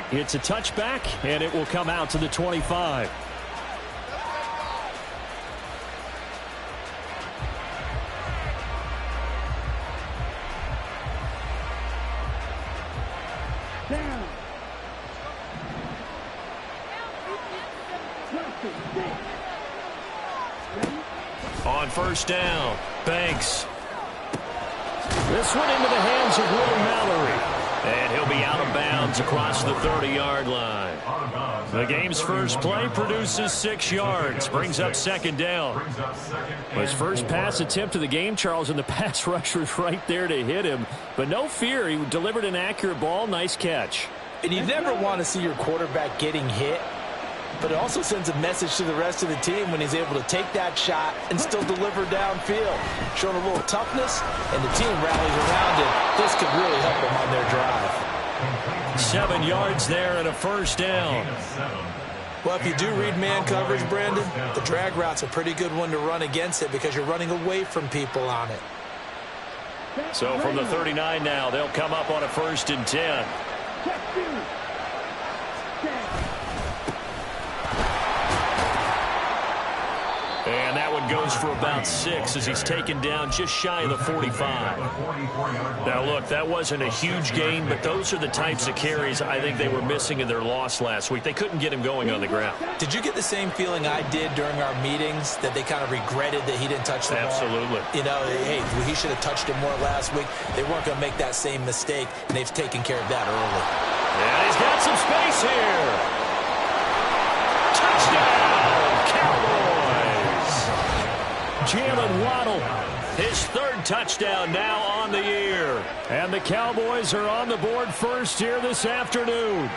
It's a touchback, and it will come out to the 25. On first down, Banks. This one into the hands of Will Mallory. And he'll be out of bounds across the 30-yard line. The game's first play produces 6 yards. Brings up second down. His first pass attempt of the game, Charles, and the pass rusher's right there to hit him. But no fear, he delivered an accurate ball. Nice catch. And you never want to see your quarterback getting hit. But it also sends a message to the rest of the team when he's able to take that shot and still deliver downfield. Showing a little toughness, and the team rallies around it. This could really help them on their drive. 7 yards there and a first down. Well, if you do read man coverage, Brandon, the drag route's a pretty good one to run against it because you're running away from people on it. So from the 39 now, they'll come up on a 1st and 10. And that one goes for about 6 as he's taken down just shy of the 45. Now, look, that wasn't a huge gain, but those are the types of carries I think they were missing in their loss last week. They couldn't get him going on the ground. Did you get the same feeling I did during our meetings, that they kind of regretted that he didn't touch the ball? Absolutely. You know, hey, he should have touched it more last week. They weren't going to make that same mistake, and they've taken care of that early. And he's got some space here. Touchdown, Cowboys. Jalen Waddle, his 3rd touchdown now on the year. And the Cowboys are on the board first here this afternoon.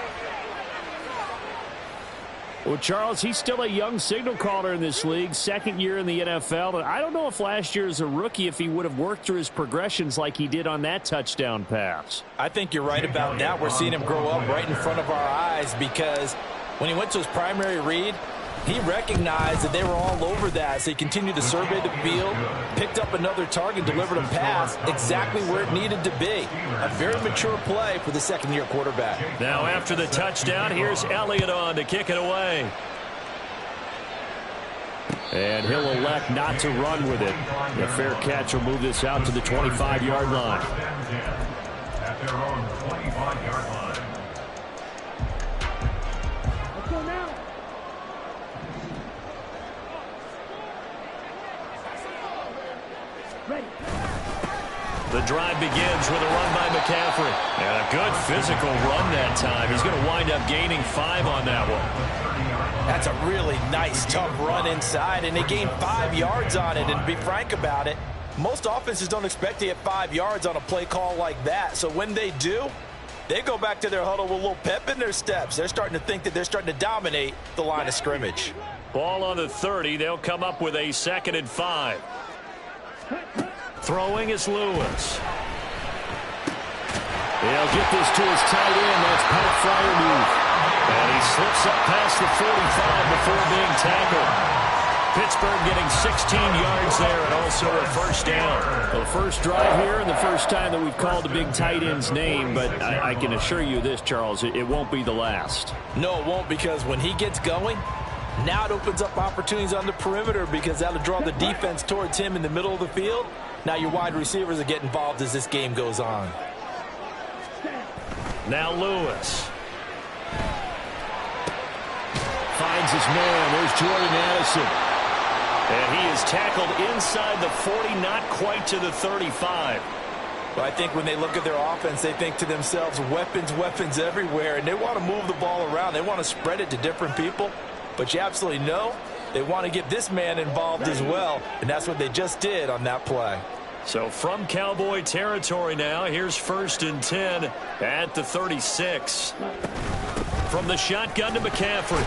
Well, Charles, he's still a young signal caller in this league, 2nd year in the NFL. And I don't know if last year as a rookie, if he would have worked through his progressions like he did on that touchdown pass. I think you're right about that. We're seeing him grow up right in front of our eyes because when he went to his primary read, he recognized that they were all over that, so he continued to survey the field, picked up another target, delivered a pass exactly where it needed to be. A very mature play for the 2nd-year quarterback. Now after the touchdown, here's Elliott on to kick it away. And he'll elect not to run with it. A fair catch will move this out to the 25-yard line. At their own 25-yard line. Let's go now. The drive begins with a run by McCaffrey. And a good physical run that time. He's going to wind up gaining 5 on that one. That's a really nice, tough run inside, and they gained 5 yards on it. And to be frank about it, most offenses don't expect to get 5 yards on a play call like that. So when they do, they go back to their huddle with a little pep in their steps. They're starting to think that they're starting to dominate the line of scrimmage. Ball on the 30. They'll come up with a 2nd and 5. Throwing is Lewis. He'll get this to his tight end. That's Pat Freiermuth. And he slips up past the 45 before being tackled. Pittsburgh getting 16 yards there and also a first down. The first drive here and the first time that we've called the big tight end's name, but I can assure you this, Charles, it won't be the last. No, it won't, because when he gets going, now it opens up opportunities on the perimeter because that'll draw the defense towards him in the middle of the field. Now your wide receivers will get involved as this game goes on. Now Lewis. Finds his man. There's Jordan Addison. And he is tackled inside the 40, not quite to the 35. But I think when they look at their offense, they think to themselves, weapons, weapons everywhere. And they want to move the ball around. They want to spread it to different people. But you absolutely know they want to get this man involved as well. And that's what they just did on that play. So from Cowboy territory now, here's 1st and 10 at the 36. From the shotgun to McCaffrey.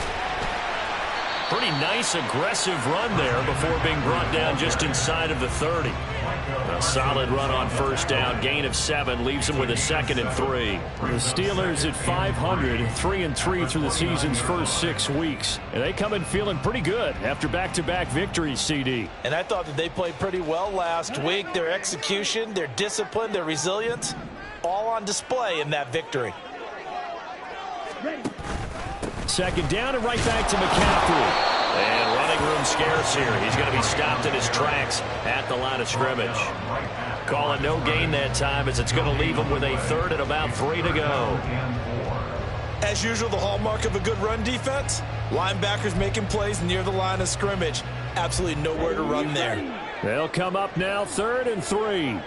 Pretty nice, aggressive run there before being brought down just inside of the 30. A solid run on first down, gain of 7, leaves them with a 2nd and 3. The Steelers at 500, 3-3 through the season's first 6 weeks. And they come in feeling pretty good after back-to-back victories, CD. And I thought that they played pretty well last week. Their execution, their discipline, their resilience, all on display in that victory. Second down and right back to McCaffrey. And running room scarce here. He's going to be stopped in his tracks at the line of scrimmage. Call it no gain that time as it's going to leave him with a third and about 3 to go. As usual, the hallmark of a good run defense, linebackers making plays near the line of scrimmage. Absolutely nowhere to run there. They'll come up now 3rd and 3.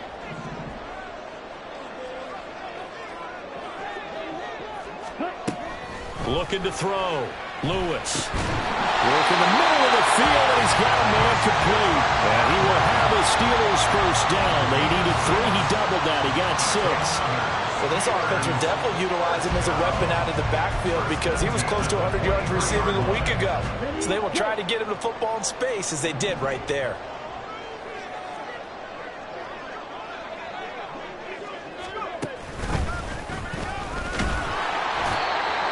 Looking to throw. Lewis. Work in the middle of the field, and he's got a man complete. And he will have a Steelers first down. They needed 3. He doubled that. He got 6. Well, this offense would definitely utilize him as a weapon out of the backfield because he was close to 100 yards receiving a week ago. So they will try to get him the football in space as they did right there.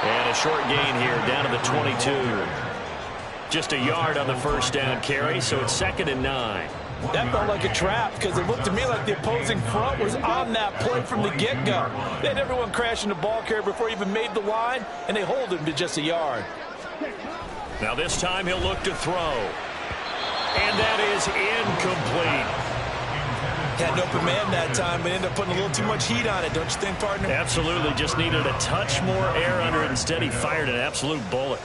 And a short gain here down to the 22. Just a yard on the first down carry, so it's 2nd and 9. That felt like a trap because it looked to me like the opposing front was on that play from the get-go. They had everyone crashing the ball carrier before he even made the line, and they hold him to just a yard. Now this time he'll look to throw. And that is incomplete. Had an open man that time, but ended up putting a little too much heat on it, don't you think, partner? Absolutely. Just needed a touch more air under it. Instead, he fired an absolute bullet.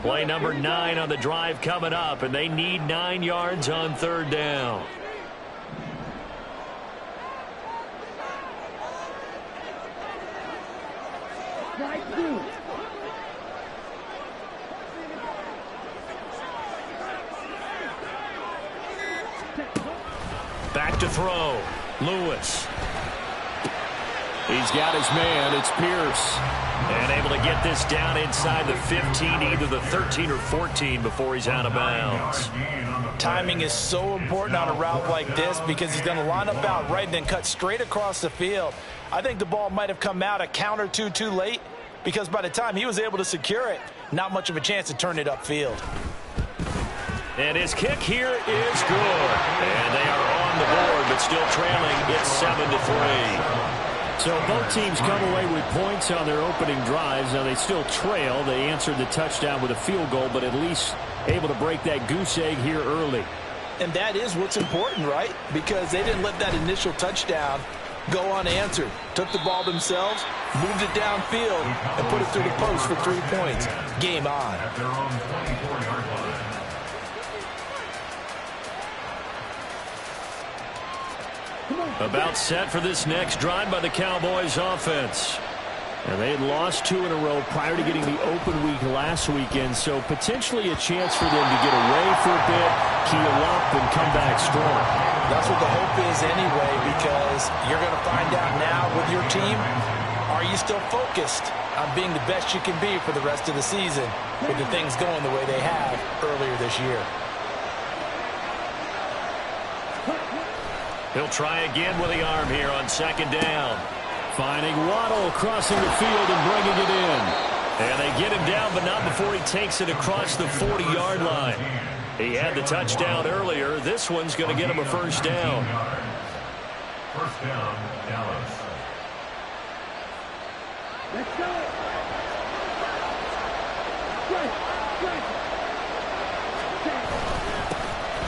Play number 9 on the drive coming up, and they need 9 yards on 3rd down. Back to throw. Lewis. He's got his man. It's Pierce. And able to get this down inside the 15, either the 13 or 14 before he's out of bounds. Timing is so important on a route like this because he's going to line up out right and then cut straight across the field. I think the ball might have come out a count or two too late because by the time he was able to secure it, not much of a chance to turn it upfield. And his kick here is good. And they are on the board, but still trailing. It's 7-3. So both teams come away with points on their opening drives. Now they still trail. They answered the touchdown with a field goal, but at least able to break that goose egg here early. And that is what's important, right? Because they didn't let that initial touchdown go unanswered. Took the ball themselves, moved it downfield, and put it through the post for 3 points. Game on. About set for this next drive by the Cowboys offense. And they had lost 2 in a row prior to getting the open week last weekend, so potentially a chance for them to get away for a bit, keel up, and come back strong. That's what the hope is anyway, because you're going to find out now with your team, are you still focused on being the best you can be for the rest of the season with the things going the way they have earlier this year? He'll try again with the arm here on 2nd down. Finding Waddle crossing the field and bringing it in. And they get him down, but not before he takes it across the 40-yard line. He had the touchdown earlier. This one's going to get him a first down. First down, Dallas. Let's go.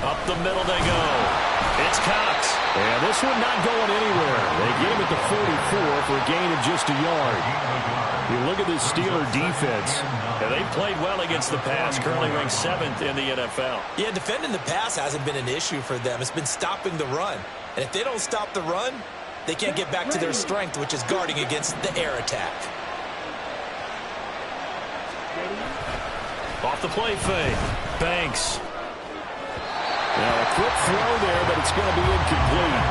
Up the middle they go. It's Cox. And this one not going anywhere. They get him at the 44 for a gain of just a yard. You look at this Steeler defense. And they've played well against the pass, currently ranked 7th in the NFL. Yeah, defending the pass hasn't been an issue for them. It's been stopping the run. And if they don't stop the run, they can't get back to their strength, which is guarding against the air attack. Off the play fake. Banks. Now a quick throw there, but it's going to be incomplete.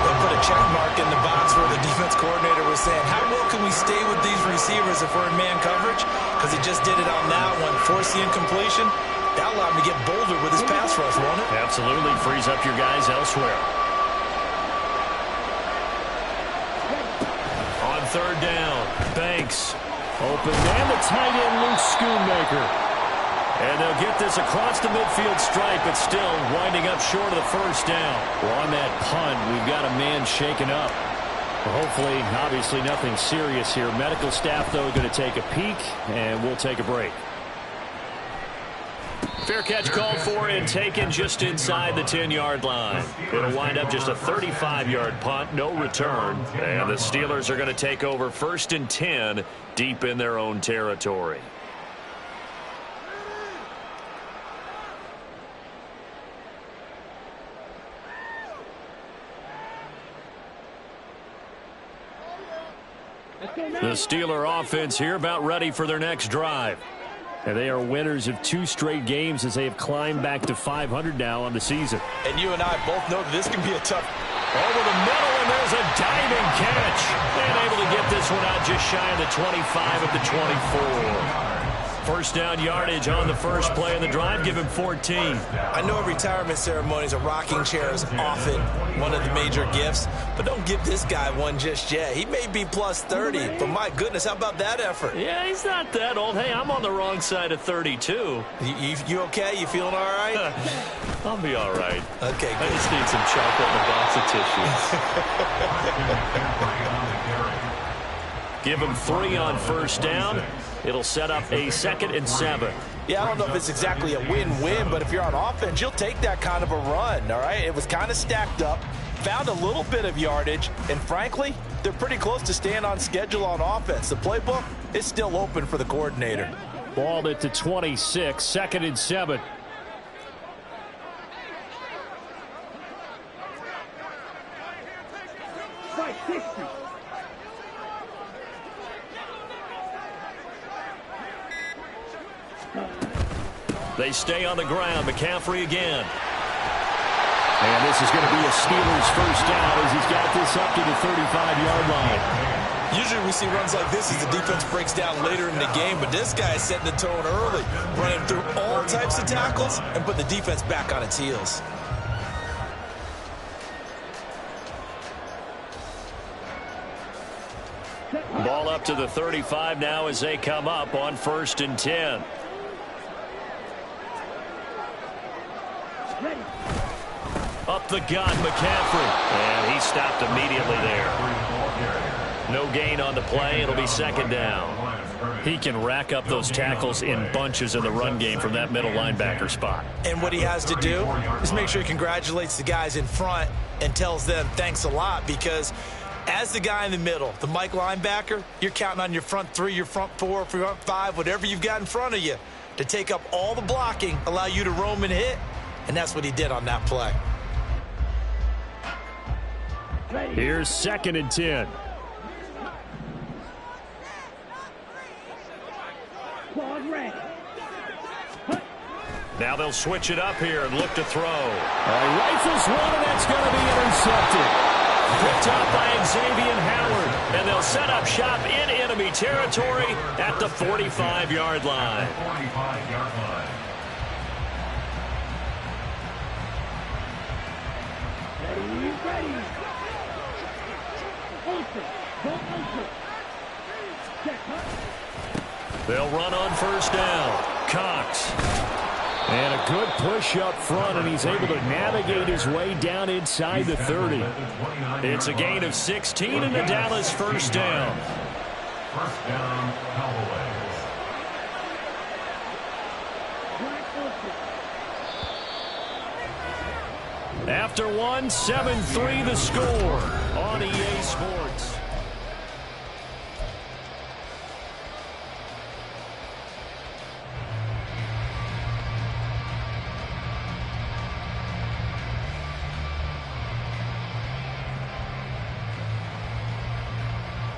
They put a check mark in the box where the defense coordinator was saying, how well can we stay with these receivers if we're in man coverage? Because he just did it on that one. Force the incompletion. That allowed him to get bolder with his pass rush, won't it? Absolutely. Frees up your guys elsewhere. On third down. Banks. Open man, the tight end, Luke Schoonmaker. And they'll get this across the midfield stripe, but still winding up short of the first down. Well, on that punt, we've got a man shaken up. Well, hopefully, obviously, nothing serious here. Medical staff, though, going to take a peek, and we'll take a break. Fair catch called for and taken just inside the 10-yard line. It'll wind up just a 35-yard punt, no return. And the Steelers are going to take over 1st and 10 deep in their own territory. The Steeler offense here about ready for their next drive. And they are winners of 2 straight games as they have climbed back to 500 now on the season. And you and I both know that this can be a tough. Over the middle, and there's a diving catch. And able to get this one out just shy of the 25 of the 24. First down yardage on the first play of the drive. Give him 14. I know retirement ceremonies, a rocking chair is often one of the major gifts, but don't give this guy one just yet. He may be plus 30, but my goodness, how about that effort? Yeah, he's not that old. Hey, I'm on the wrong side of 32. You okay? You feeling all right? I'll be all right. Okay, good. I just need some chocolate and a box of tissues. Give him 3 on first down. It'll set up a 2nd and 7. Yeah, I don't know if it's exactly a win-win, but if you're on offense, you'll take that kind of a run, all right? It was kind of stacked up, found a little bit of yardage, and frankly, they're pretty close to staying on schedule on offense. The playbook is still open for the coordinator. Balled it to 26, 2nd and 7. They stay on the ground. McCaffrey again. And this is going to be a Steelers first down as he's got this up to the 35-yard line. Usually we see runs like this as the defense breaks down later in the game, but this guy is setting the tone early, running through all types of tackles and put the defense back on its heels. Ball up to the 35 now as they come up on 1st and 10. Up the gut, McCaffrey. And he stopped immediately there. No gain on the play. It'll be 2nd down. He can rack up those tackles in bunches in the run game from that middle linebacker spot. And what he has to do is make sure he congratulates the guys in front and tells them thanks a lot, because as the guy in the middle, the Mike linebacker, you're counting on your front 3, your front 4, front 5, whatever you've got in front of you to take up all the blocking, allow you to roam and hit. And that's what he did on that play. Here's 2nd and 10. Now they'll switch it up here and look to throw. Rifles one, and that's going to be intercepted. Picked up by Xavier Howard. And they'll set up shop in enemy territory at the 45-yard line. They'll run on first down. Cox. And a good push up front, and he's able to navigate his way down inside the 30. It's a gain of 16 and a Dallas first down. First down, Cowboys. After one, 7-3 the score on EA Sports.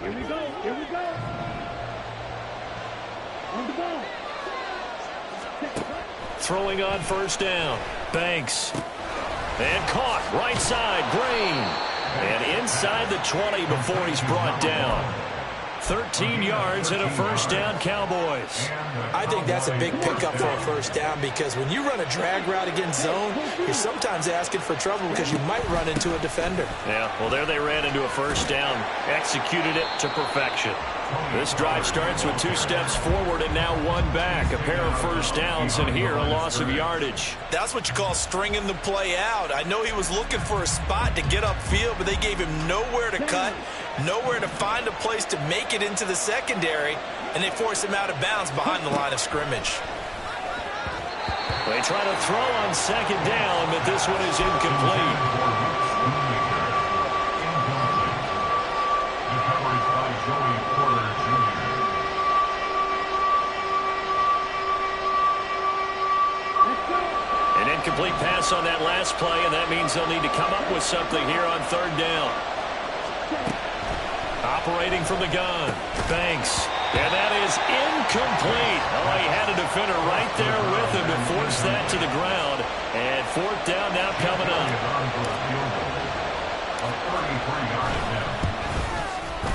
Here we go. Here we go. On the ball. Throwing on first down. Banks. And caught. Right side. Green. And inside the 20 before he's brought down. 13 yards and a first down, Cowboys. I think that's a big pickup for a first down because when you run a drag route against zone, you're sometimes asking for trouble because you might run into a defender. Yeah, well, there they ran into a first down, executed it to perfection. This drive starts with 2 steps forward and now 1 back. A pair of first downs, and here a loss of yardage. That's what you call stringing the play out. I know he was looking for a spot to get upfield, but they gave him nowhere to cut, nowhere to find a place to make it into the secondary, and they forced him out of bounds behind the line of scrimmage. They try to throw on second down, but this one is incomplete. An incomplete pass on that last play, and that means they'll need to come up with something here on third down. Operating from the gun, Banks. And that is incomplete. Oh, he had a defender right there with him to force that to the ground. And fourth down now coming up.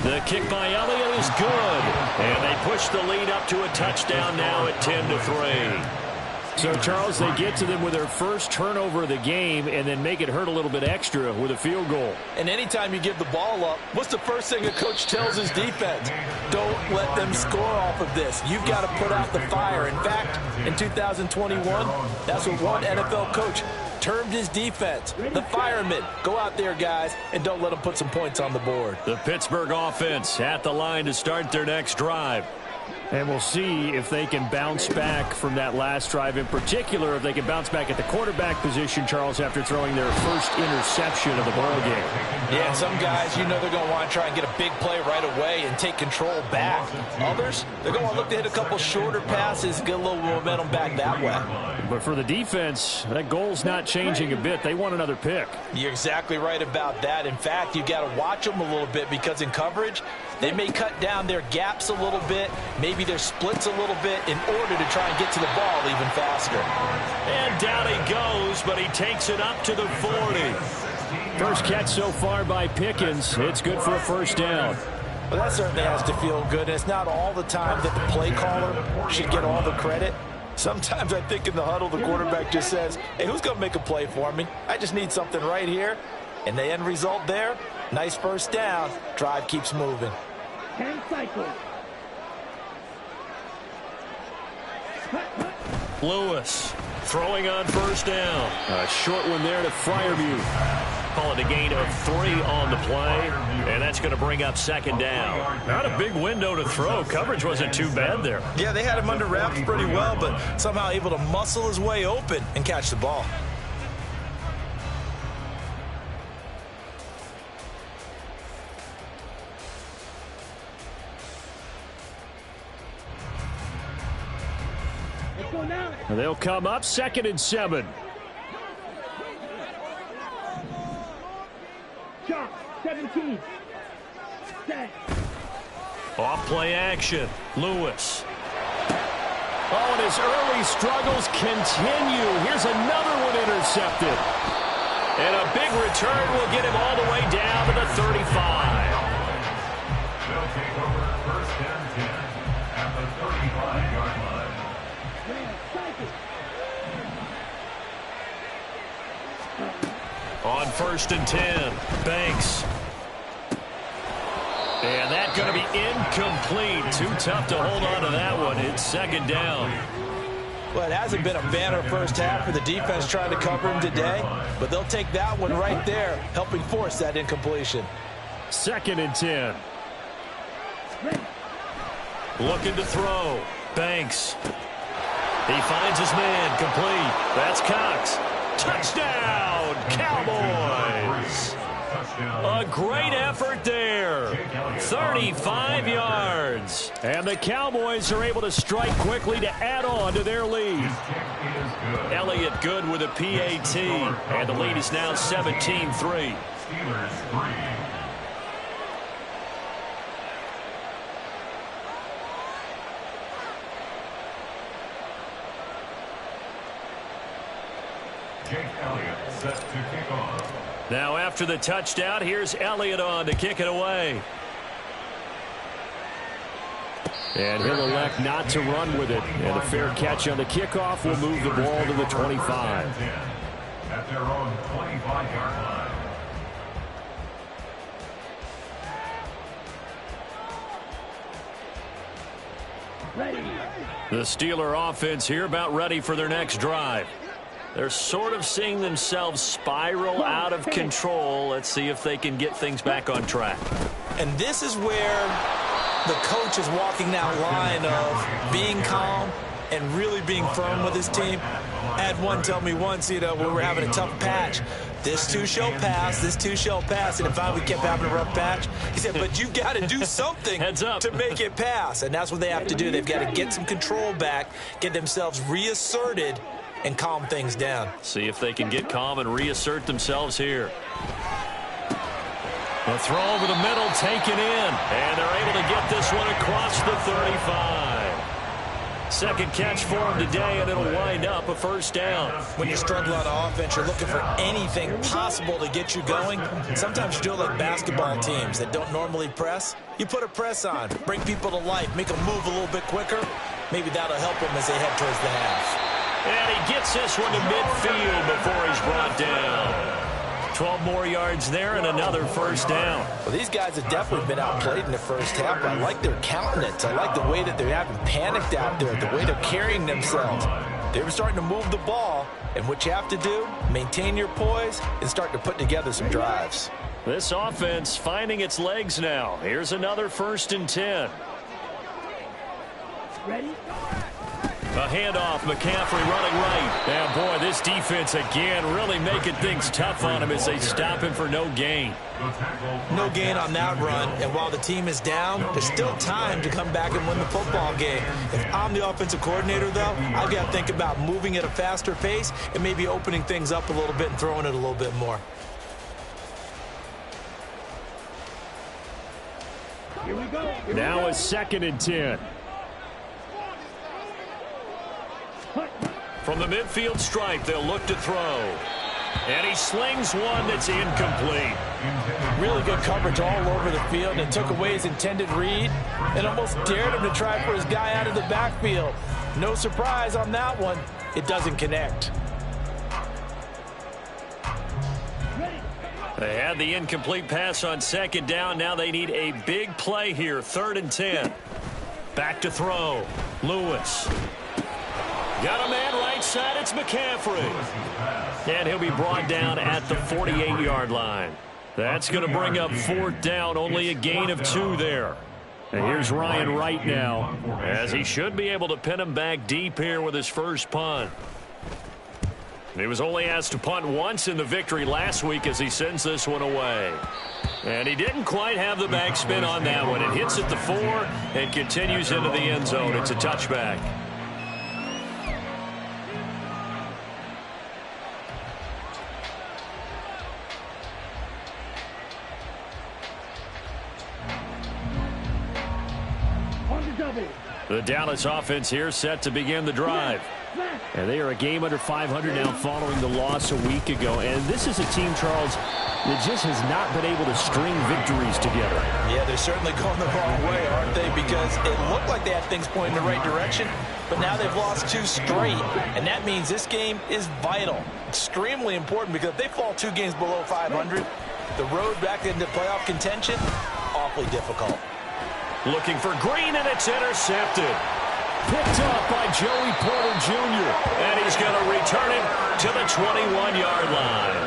The kick by Elliott is good. And they push the lead up to a touchdown now at 10-3. So, Charles, they get to them with their first turnover of the game and then make it hurt a little bit extra with a field goal. And anytime you give the ball up, what's the first thing a coach tells his defense? Don't let them score off of this. You've got to put out the fire. In fact, in 2021, that's what one NFL coach termed his defense. The firemen. Go out there, guys, and don't let them put some points on the board. The Pittsburgh offense at the line to start their next drive. And we'll see if they can bounce back from that last drive, in particular if they can bounce back at the quarterback position, Charles, after throwing their first interception of the ball game. Yeah, some guys, you know they're going to want to try and get a big play right away and take control back. Others, they're going to want to look to hit a couple shorter passes, get a little momentum back that way. But for the defense, that goal's not changing a bit. They want another pick. You're exactly right about that. In fact, you've got to watch them a little bit because in coverage, they may cut down their gaps a little bit, maybe their splits a little bit in order to try and get to the ball even faster. And down he goes, but he takes it up to the 40. First catch so far by Pickens. It's good for a first down. Well, that certainly has to feel good. It's not all the time that the play caller should get all the credit. Sometimes I think in the huddle, the quarterback just says, hey, who's going to make a play for me? I just need something right here. And the end result there, nice first down. Drive keeps moving. 10 cycles. Lewis throwing on first down. A short one there to Fryerview. Call it a gain of 3 on the play, and that's going to bring up second down. Not a big window to throw. Coverage wasn't too bad there. Yeah, they had him under wraps pretty well, but somehow able to muscle his way open and catch the ball. They'll come up 2nd and 7. Shot, 17. Set. Off play action. Lewis. Oh, and his early struggles continue. Here's another one intercepted. And a big return will get him all the way down to the 35. They'll take over first and 10 at the 35-yard line. On 1st and 10, Banks. And that's going to be incomplete. Too tough to hold on to that one. It's second down. Well, it hasn't been a banner first half for the defense trying to cover him today, but they'll take that one right there, helping force that incompletion. 2nd and 10. Looking to throw. Banks. He finds his man. Complete. That's Cox. Touchdown, Cowboys. A great effort there. 35 yards. And the Cowboys are able to strike quickly to add on to their lead. Elliott good with a PAT. And the lead is now 17-3. Steelers 3. Jake Elliott set to kick off. Now after the touchdown, here's Elliott on to kick it away. And he'll elect not to run with it. And a fair catch on the kickoff will move the ball to the 25. At their own 25-yard line. The Steeler offense here about ready for their next drive. They're sort of seeing themselves spiral out of control. Let's see if they can get things back on track. And this is where the coach is walking that line of being calm and really being firm with his team. I had one tell me once, when we were having a tough patch, this too shall pass, this too shall pass. And if we kept having a rough patch, he said, but you got to do something to make it pass. And that's what they have to do. They've got to get some control back, get themselves reasserted, and calm things down. See if they can get calm and reassert themselves here. A throw over the middle, taken in. And they're able to get this one across the 35. Second catch for him today, and it'll wind up a first down. When you struggle on offense, you're looking for anything possible to get you going. Sometimes you do it like basketball teams that don't normally press. You put a press on, bring people to life, make them move a little bit quicker. Maybe that'll help them as they head towards the half. And he gets this one to midfield before he's brought down. 12 more yards there and another first down. Well, these guys have definitely been outplayed in the first half, but I like their countenance. I like the way that they haven't panicked out there, the way they're carrying themselves. They were starting to move the ball, and what you have to do, maintain your poise and start to put together some drives. This offense finding its legs now. Here's another 1st and 10. Ready? A handoff, McCaffrey running right. And boy, this defense again really making things tough on him as they stop him for no gain. No gain on that run, and while the team is down, there's still time to come back and win the football game. If I'm the offensive coordinator, though, I've got to think about moving at a faster pace and maybe opening things up a little bit and throwing it a little bit more. Here we go. Now a 2nd and 10. From the midfield stripe, they'll look to throw. And he slings one that's incomplete. Really good coverage all over the field, and took away his intended read and almost dared him to try for his guy out of the backfield. No surprise on that one. It doesn't connect. They had the incomplete pass on 2nd down. Now they need a big play here. 3rd and 10. Back to throw. Lewis. Got a man right side. It's McCaffrey. And he'll be brought down at the 48-yard line. That's going to bring up 4th down. Only a gain of 2 there. And here's Ryan Wright now, as he should be able to pin him back deep here with his first punt. He was only asked to punt once in the victory last week as he sends this one away. And he didn't quite have the backspin on that one. It hits at the 4 and continues into the end zone. It's a touchback. The Dallas offense here set to begin the drive. And they are a game under 500 now following the loss a week ago. And this is a team, Charles, that just has not been able to string victories together. Yeah, they're certainly going the wrong way, aren't they? Because it looked like they had things pointing in the right direction, but now they've lost 2 straight. And that means this game is vital, extremely important, because if they fall 2 games below 500, the road back into playoff contention, awfully difficult. Looking for Green, and it's intercepted. Picked up by Joey Porter Jr. And he's going to return it to the 21-yard line.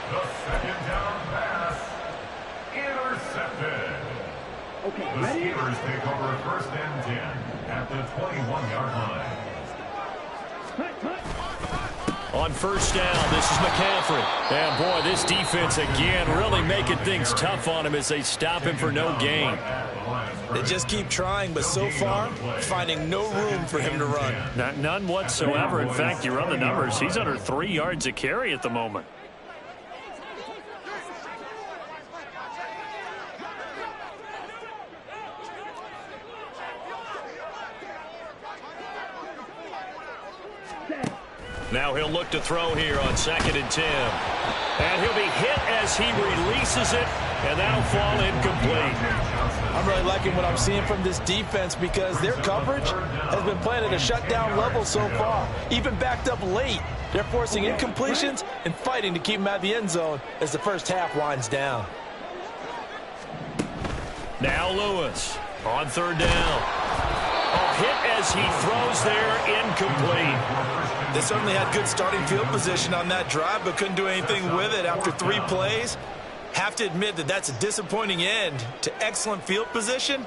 The 2nd down pass. Intercepted. Okay, The ready? Steelers take over 1st and 10 at the 21-yard line. On 1st down, this is McCaffrey. And, boy, this defense, again, really making things tough on him as they stop him for no gain. They just keep trying, but so far, finding no room for him to run. None whatsoever. In fact, you run the numbers. He's under 3 yards a carry at the moment. Now he'll look to throw here on 2nd and 10. And he'll be hit as he releases it, and that'll fall incomplete. I'm really liking what I'm seeing from this defense because their coverage has been playing at a shutdown level so far. Even backed up late, they're forcing incompletions and fighting to keep them out of the end zone as the first half winds down. Now Lewis on third down. A hit as he throws there, incomplete. They certainly had good starting field position on that drive, but couldn't do anything with it after 3 plays. Have to admit that that's a disappointing end to excellent field position.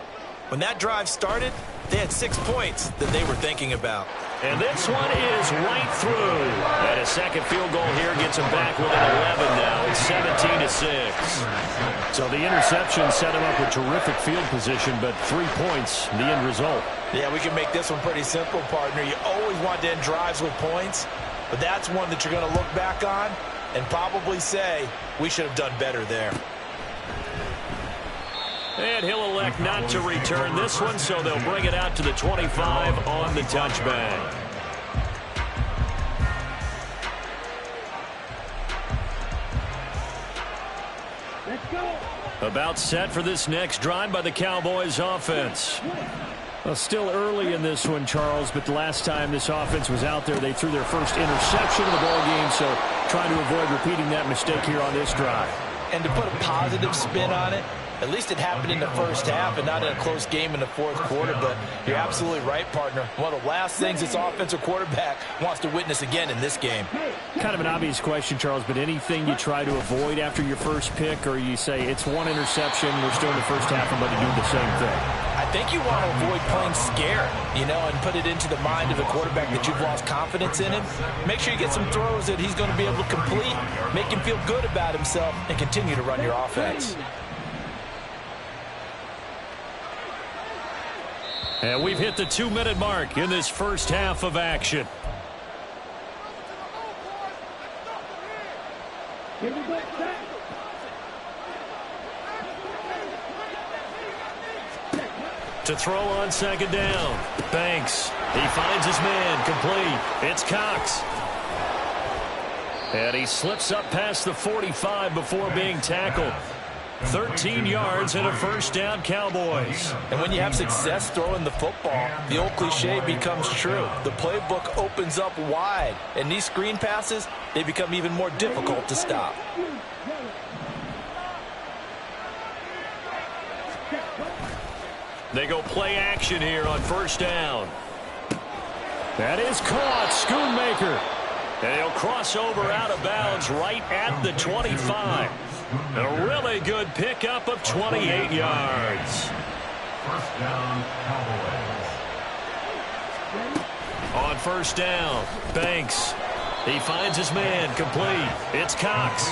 When that drive started, they had 6 points that they were thinking about. And this one is right through. And a second field goal here gets him back within 11 now. It's 17-6. So the interception set him up with terrific field position, but 3 points, the end result. Yeah, we can make this one pretty simple, partner. You always want to end drives with points, but that's one that you're going to look back on and probably say, we should have done better there. And he'll elect not to return this one, so they'll bring it out to the 25 on the touchback. Let's go. About set for this next drive by the Cowboys offense. Well, still early in this one, Charles, but the last time this offense was out there, they threw their first interception of the ball game, so trying to avoid repeating that mistake here on this drive. And to put a positive spin on it, at least it happened in the first half and not in a close game in the fourth quarter. But you're absolutely right, partner. One of the last things this offensive quarterback wants to witness again in this game. Kind of an obvious question, Charles, but anything you try to avoid after your first pick, or you say it's one interception, we're still in the first half, I'm going to do the same thing? I think you want to avoid playing scared, and put it into the mind of the quarterback that you've lost confidence in him. Make sure you get some throws that he's going to be able to complete, make him feel good about himself, and continue to run your offense. And we've hit the 2-minute mark in this first half of action. Here we go, set. To throw on second down. Banks. He finds his man. Complete. It's Cox. And he slips up past the 45 before being tackled. 13 yards and a first down, Cowboys. And when you have success throwing the football, the old cliche becomes true. The playbook opens up wide, and these screen passes, they become even more difficult to stop. They go play action here on first down. That is caught. Schoonmaker. And he'll cross over out of bounds right at the 25. A really good pickup of 28 yards. First down, Cowboys. On first down, Banks. He finds his man. Complete. It's Cox.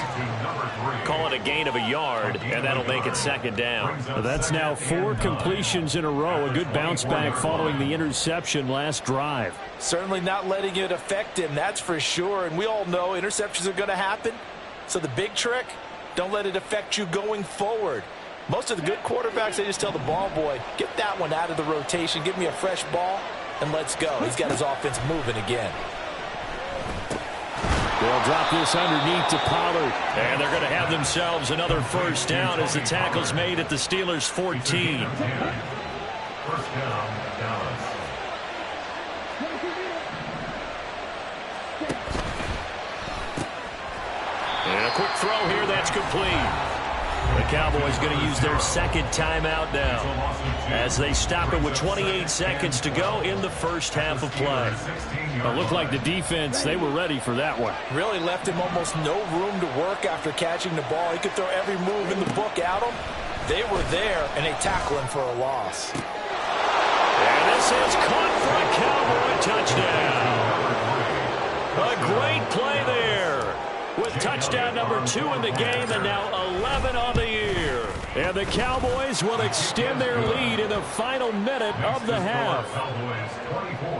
Call it a gain of a yard, and that'll make it second down. That's now 4 completions in a row. A good bounce back following the interception last drive. Certainly not letting it affect him, that's for sure. And we all know interceptions are going to happen. So the big trick, don't let it affect you going forward. Most of the good quarterbacks, they just tell the ball boy, get that one out of the rotation, give me a fresh ball, and let's go. He's got his offense moving again. They'll drop this underneath to Pollard. And they're going to have themselves another first down as the tackle's made at the Steelers' 14. First down, Dallas. And a quick throw here, that's complete. The Cowboys going to use their second timeout now as they stop it with 28 seconds to go in the first half of play. It looked like the defense, they were ready for that one. Really left him almost no room to work after catching the ball. He could throw every move in the book at him. They were there, and they tackle him for a loss. And this is caught for a Cowboy touchdown. A great play there with touchdown number 2 in the game and now 11 on the year. And the Cowboys will extend their lead in the final minute of the half.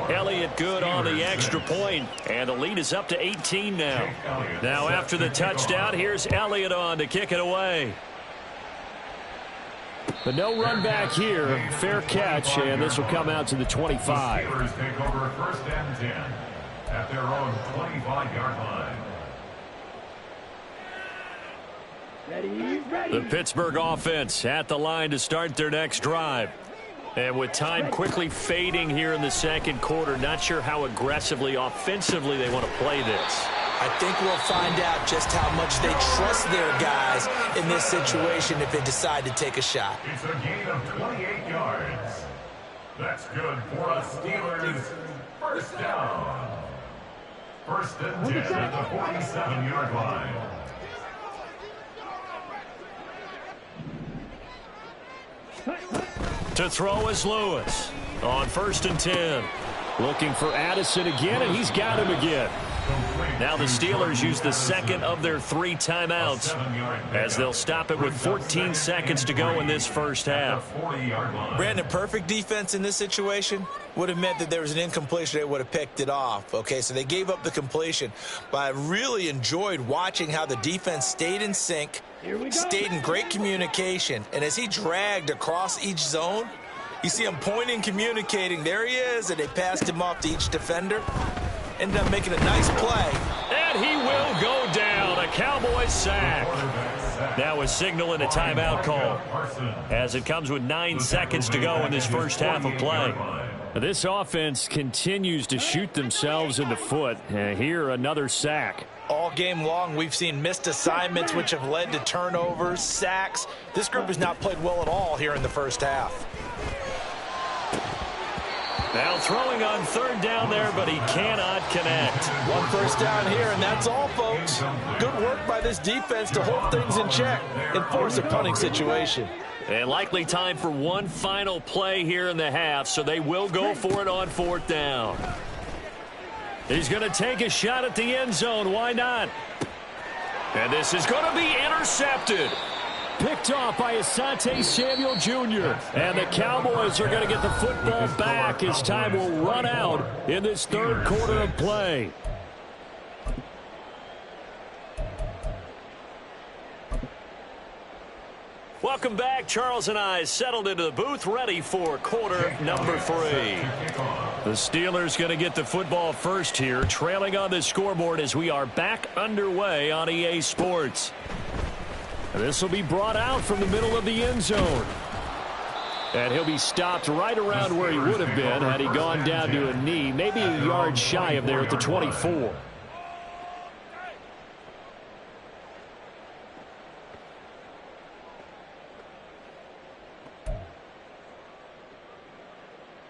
Elliott good on the extra point, and the lead is up to 18 now. Now after the touchdown, here's Elliott on to kick it away. But no run back here. Fair catch, and this will come out to the 25. The Steelers take over first and 10 at their own 25-yard line. The Pittsburgh offense at the line to start their next drive. And with time quickly fading here in the second quarter, not sure how aggressively, offensively they want to play this. I think we'll find out just how much they trust their guys in this situation if they decide to take a shot. It's a gain of 28 yards. That's good for a Steelers first down. First and 10 at the 47-yard line. To throw is Lewis on first and 10. Looking for Addison again, and he's got him again. Now the Steelers use the second of their 3 timeouts as they'll stop it with 14 seconds to go in this first half. Brandon, perfect defense in this situation would have meant that there was an incompletion. They would have picked it off. Okay, so they gave up the completion. But I really enjoyed watching how the defense stayed in sync, stayed in great communication. And as he dragged across each zone, you see him pointing, communicating. There he is, and they passed him off to each defender. Ended up making a nice play. And he will go down. A Cowboys sack. Now a signal and a timeout call as it comes with 9 seconds to go in this first half of play. This offense continues to shoot themselves in the foot. Here, another sack. All game long, we've seen missed assignments, which have led to turnovers, sacks. This group has not played well at all here in the first half. Now throwing on third down there, but he cannot connect. 1 first down here, and that's all, folks. Good work by this defense to hold things in check and force a punting situation. And likely time for one final play here in the half, so they will go for it on 4th down. He's going to take a shot at the end zone. Why not? And this is going to be intercepted. Picked off by Asante Samuel Jr. And the Cowboys are going to get the football back as time will run out in this third quarter of play. Welcome back. Charles and I settled into the booth, ready for quarter number 3. The Steelers going to get the football first here, trailing on the scoreboard as we are back underway on EA Sports. This will be brought out from the middle of the end zone. And he'll be stopped right around where he would have been had he gone down to a knee, maybe a yard shy of there at the 24.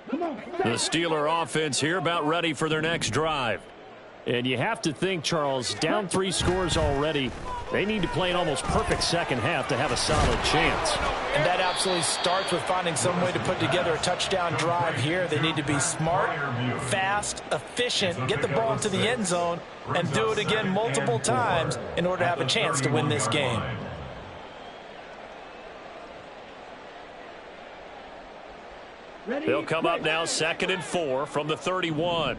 The Steeler offense here about ready for their next drive. And you have to think, Charles, down 3 scores already. They need to play an almost perfect second half to have a solid chance. And that absolutely starts with finding some way to put together a touchdown drive here. They need to be smart, fast, efficient, get the ball into the end zone, and do it again multiple times in order to have a chance to win this game. They'll come up now 2nd and 4 from the 31.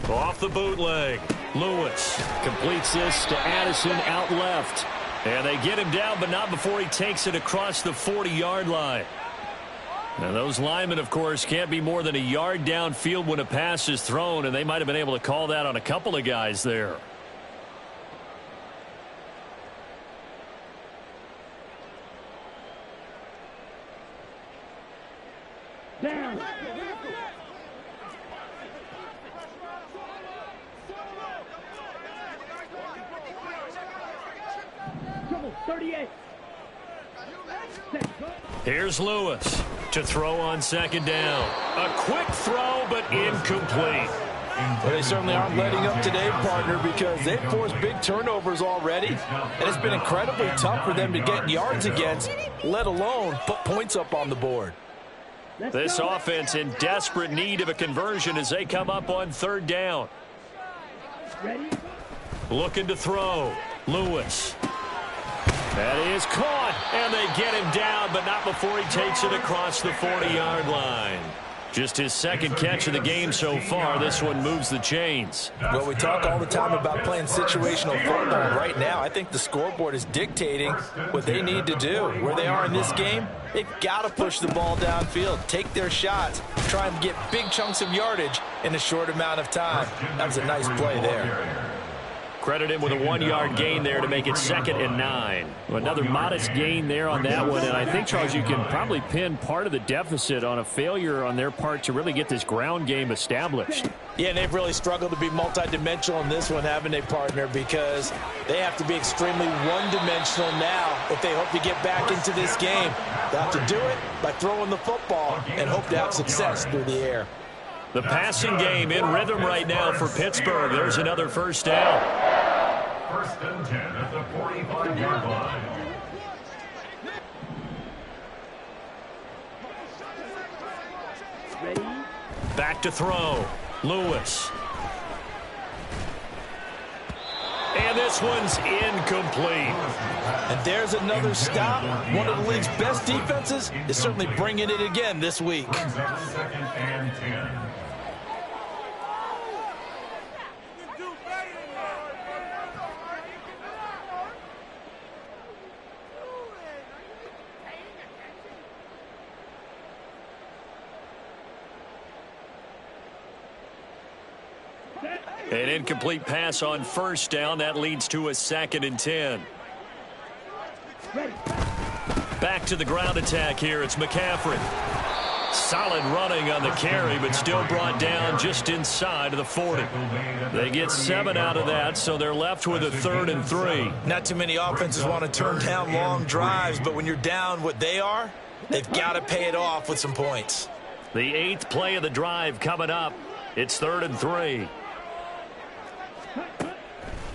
Off the bootleg, Lewis completes this to Addison out left. And they get him down, but not before he takes it across the 40-yard line. Now, those linemen, of course, can't be more than a yard downfield when a pass is thrown, and they might have been able to call that on a couple of guys there. Down. 38. Here's Lewis to throw on 2nd down. A quick throw, but incomplete. Well, they certainly aren't letting up today, partner, because they've forced big turnovers already, and it's been incredibly tough for them to get yards against, let alone put points up on the board. This offense in desperate need of a conversion as they come up on 3rd down. Looking to throw. Lewis. That is caught, and they get him down, but not before he takes it across the 40-yard line. Just his second catch of the game so far. This one moves the chains. Well, we talk all the time about playing situational football. Right now, I think the scoreboard is dictating what they need to do. Where they are in this game, they've got to push the ball downfield, take their shots, try and get big chunks of yardage in a short amount of time. That was a nice play there. Credit him with a 1-yard gain there to make it 2nd and 9. Another modest gain there on that one, and I think, Charles, you can probably pin part of the deficit on a failure on their part to really get this ground game established. Yeah, and they've really struggled to be multidimensional in this one, haven't they, partner? Because they have to be extremely one-dimensional now if they hope to get back into this game. They have to do it by throwing the football and hope to have success through the air. The passing game in rhythm right now for Pittsburgh. There's another first down. 1st and 10 at the 45-yard line. Ready? Back to throw. Lewis. And this one's incomplete. And there's another stop. One of the league's best defenses is certainly bringing it again this week. Brings up 2nd and 10. An incomplete pass on first down. That leads to a 2nd and 10. Back to the ground attack here. It's McCaffrey. Solid running on the carry, but still brought down just inside of the 40. They get 7 out of that, so they're left with a 3rd and 3. Not too many offenses want to turn down long drives, but when you're down what they are, they've got to pay it off with some points. The 8th play of the drive coming up. It's 3rd and 3.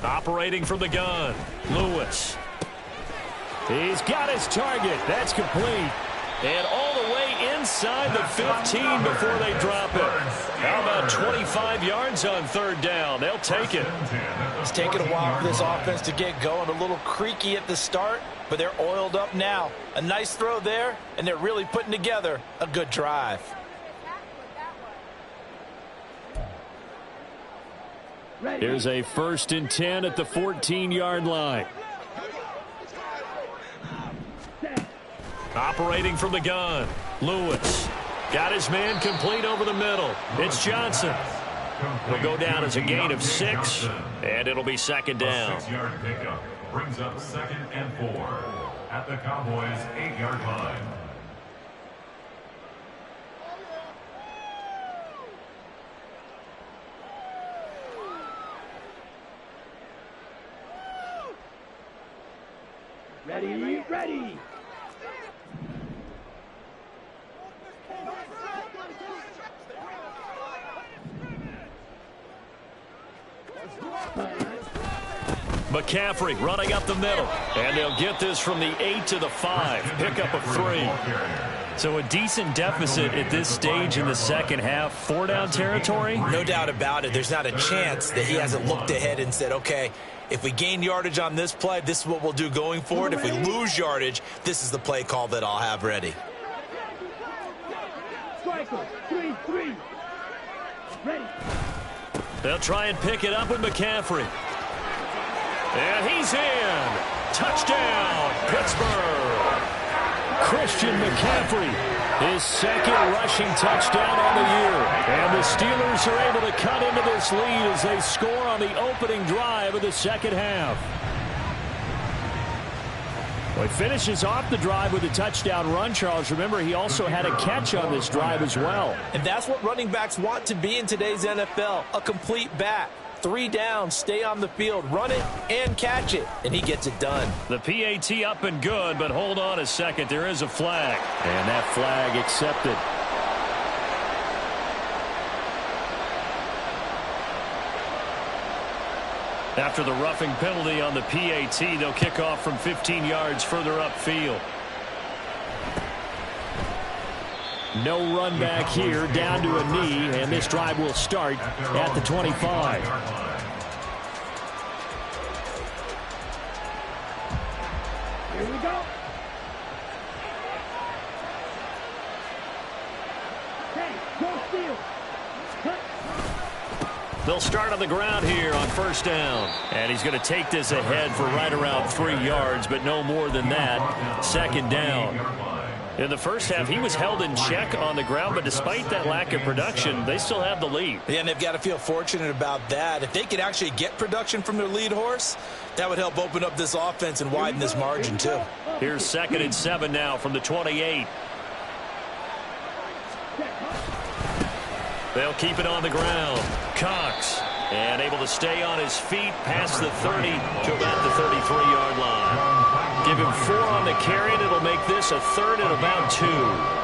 Operating from the gun, Lewis. He's got his target. That's complete. And all the way inside the 15 before they drop it. How about 25 yards on 3rd down? They'll take it. It's taken a while for this offense to get going. A little creaky at the start, but they're oiled up now. A nice throw there, and they're really putting together a good drive. Here's a 1st and 10 at the 14-yard line. Operating from the gun, Lewis. Got his man complete over the middle. It's Johnson. It'll go down as a gain of 6, and it'll be 2nd down. 6-yard pickup brings up 2nd and 4 at the Cowboys' 8-yard line. Ready? Ready! McCaffrey running up the middle. And they'll get this from the 8 to the 5. Pickup of 3. So a decent deficit at this stage in the second half. 4-down territory? No doubt about it. There's not a chance that he hasn't looked ahead and said, okay, if we gain yardage on this play, this is what we'll do going forward. If we lose yardage, this is the play call that I'll have ready. Striker, 3-3. Ready. They'll try and pick it up with McCaffrey. And he's in. Touchdown, Pittsburgh. Christian McCaffrey, his 2nd rushing touchdown on the year. And the Steelers are able to cut into this lead as they score on the opening drive of the second half. Well, he finishes off the drive with a touchdown run, Charles. Remember, he also had a catch on this drive as well. And that's what running backs want to be in today's NFL, a complete back. 3 down, stay on the field, run it, and catch it, and he gets it done. The PAT up and good, but hold on a second. There is a flag. And that flag accepted. After the roughing penalty on the PAT, they'll kick off from 15 yards further upfield. No run back here, down to a knee, and this drive will start at the 25. Here we go. Hey, go. They'll start on the ground here on first down. And he's going to take this ahead for right around 3 yards, but no more than that. Second down. In the first half, he was held in check on the ground, but despite that lack of production, they still have the lead. Yeah, and they've got to feel fortunate about that. If they could actually get production from their lead horse, that would help open up this offense and widen this margin, too. Here's 2nd and 7 now from the 28. They'll keep it on the ground. Cox, and able to stay on his feet past the 30 to about the 33-yard line. Give him 4 on the carry, and it'll make this a 3rd and about 2.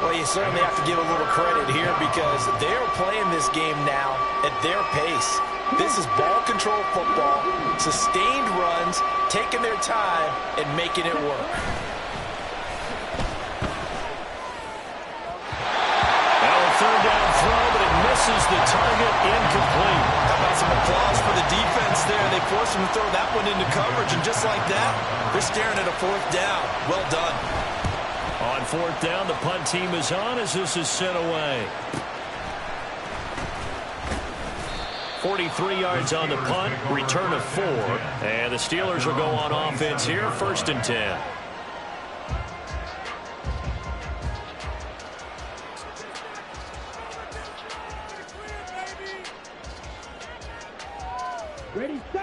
Well, you certainly have to give a little credit here because they're playing this game now at their pace. This is ball control football, sustained runs, taking their time, and making it work. Now a 3rd down throw, but it misses the target, incomplete. How about some applause for the defense there? They forced him to throw that one into coverage, and just like that, they're staring at a 4th down. Well done. On 4th down, the punt team is on as this is sent away. 43 yards on the punt, return of 4. And the Steelers will go on offense here, 1st and 10.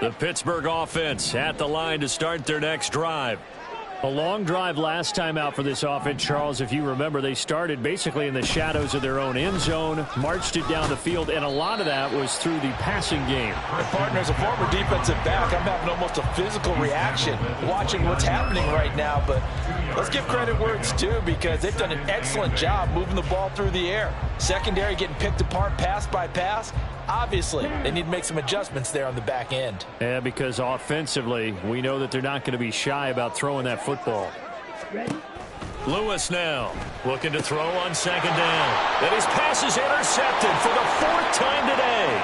The Pittsburgh offense at the line to start their next drive. A long drive last time out for this offense, Charles. If you remember, they started basically in the shadows of their own end zone, marched it down the field, and a lot of that was through the passing game. And partner, as a former defensive back, I'm having almost a physical reaction watching what's happening right now. But let's give credit where it's due because they've done an excellent job moving the ball through the air. Secondary getting picked apart pass by pass. Obviously, they need to make some adjustments there on the back end. Yeah, because offensively, we know that they're not going to be shy about throwing that football. Lewis now looking to throw on 2nd down. And his pass is intercepted for the 4th time today.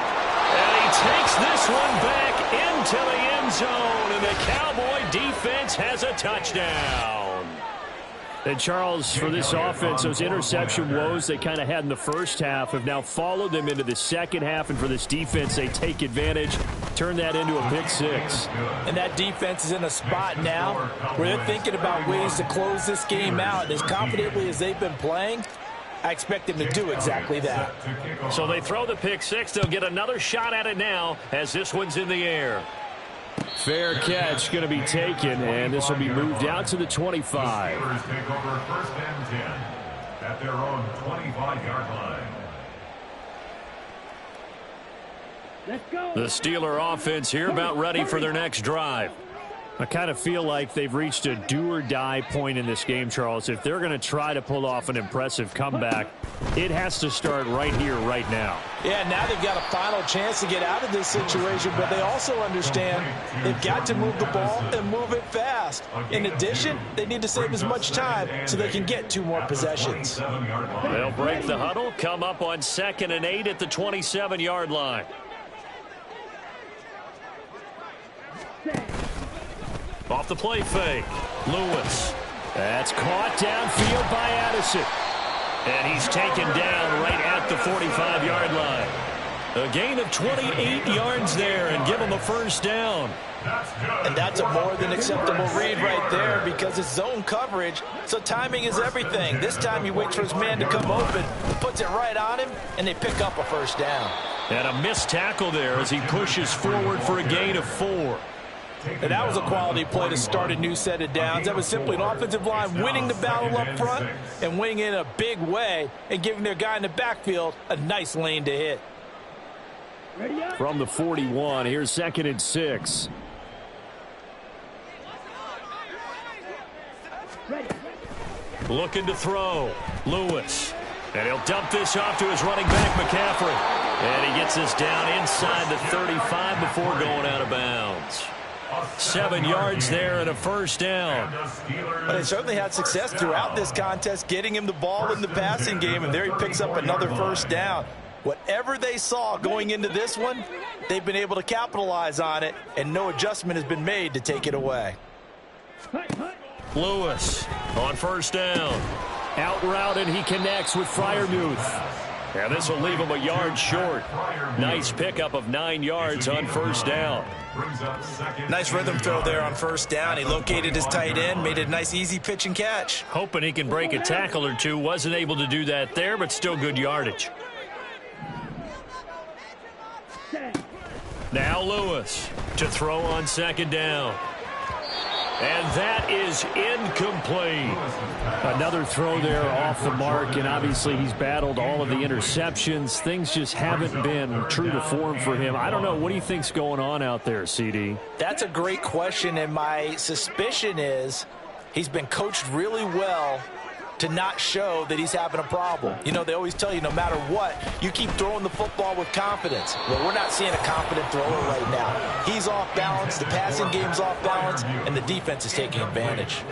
And he takes this one back into the end zone. And the Cowboy defense has a touchdown. And, Charles, for this offense, those interception woes they kind of had in the first half have now followed them into the second half. And for this defense, they take advantage, turn that into a pick 6. And that defense is in a spot now where they're thinking about ways to close this game out. And as confidently as they've been playing, I expect them to do exactly that. So they throw the pick 6. They'll get another shot at it now as this one's in the air. Fair catch going to be taken, and this will be moved out to the 25. Steelers take over 1st and 10 at their own 25-yard line. Let's go. The Steeler offense here about ready for their next drive. I kind of feel like they've reached a do-or-die point in this game, Charles. If they're going to try to pull off an impressive comeback, it has to start right here, right now. Yeah, now they've got a final chance to get out of this situation, but they also understand they've got to move the ball and move it fast. In addition, they need to save as much time so they can get 2 more possessions. They'll break the huddle, come up on 2nd and 8 at the 27-yard line. Off the play fake. Lewis. That's caught downfield by Addison. And he's taken down right at the 45-yard line. A gain of 28 yards there and give him a 1st down. And that's a more than acceptable read right there because it's zone coverage, so timing is everything. This time he waits for his man to come open, puts it right on him, and they pick up a 1st down. And a missed tackle there as he pushes forward for a gain of 4. And that was a quality play to start a new set of downs. That was simply an offensive line winning the battle up front and winning in a big way and giving their guy in the backfield a nice lane to hit. From the 41, here's 2nd and 6. Looking to throw. Lewis. And he'll dump this off to his running back, McCaffrey. And he gets this down inside the 35 before going out of bounds. 7 yards there and a 1st down. But they certainly had success throughout this contest, getting him the ball in the passing game, and there he picks up another 1st down. Whatever they saw going into this one, they've been able to capitalize on it, and no adjustment has been made to take it away. Lewis on 1st down. Out route, and he connects with Freiermuth. And this will leave him a yard short. Nice pickup of 9 yards on first down. Nice rhythm throw there on first down. He located his tight end, made it a nice easy pitch and catch. Hoping he can break a tackle or two. Wasn't able to do that there, but still good yardage. Now Lewis to throw on second down. And that is incomplete. Another throw there off the mark, and obviously he's battled all of the interceptions. Things just haven't been true to form for him. I don't know. What do you think's going on out there, CD? That's a great question, and my suspicion is he's been coached really well to not show that he's having a problem. You know, they always tell you no matter what, you keep throwing the football with confidence. Well, we're not seeing a confident thrower right now. He's off balance, the passing game's off balance, and the defense is taking advantage.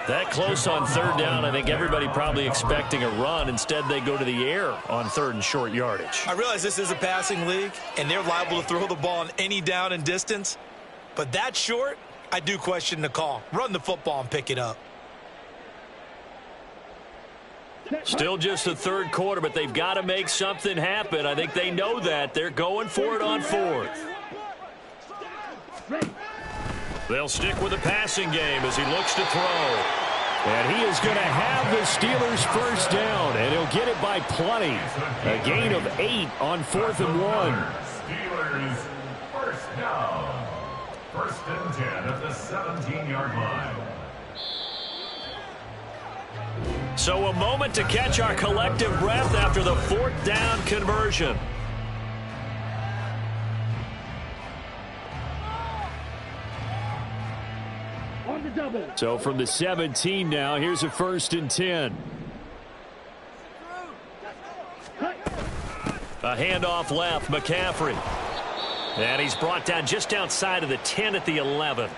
That close on third down, I think everybody probably expecting a run. Instead, they go to the air on third and short yardage. I realize this is a passing league, and they're liable to throw the ball on any down and distance, but that short, I do question the call. Run the football and pick it up. Still just the third quarter, but they've got to make something happen. I think they know that. They're going for it on fourth. They'll stick with the passing game as he looks to throw. And he is going to have the Steelers first down, and he'll get it by plenty. A gain of 8 on 4th and 1. Steelers first down. 1st and 10 at the 17-yard line. So a moment to catch our collective breath after the 4th down conversion. On the double. So from the 17 now, here's a 1st and 10. A handoff left, McCaffrey. And he's brought down just outside of the 10 at the 11.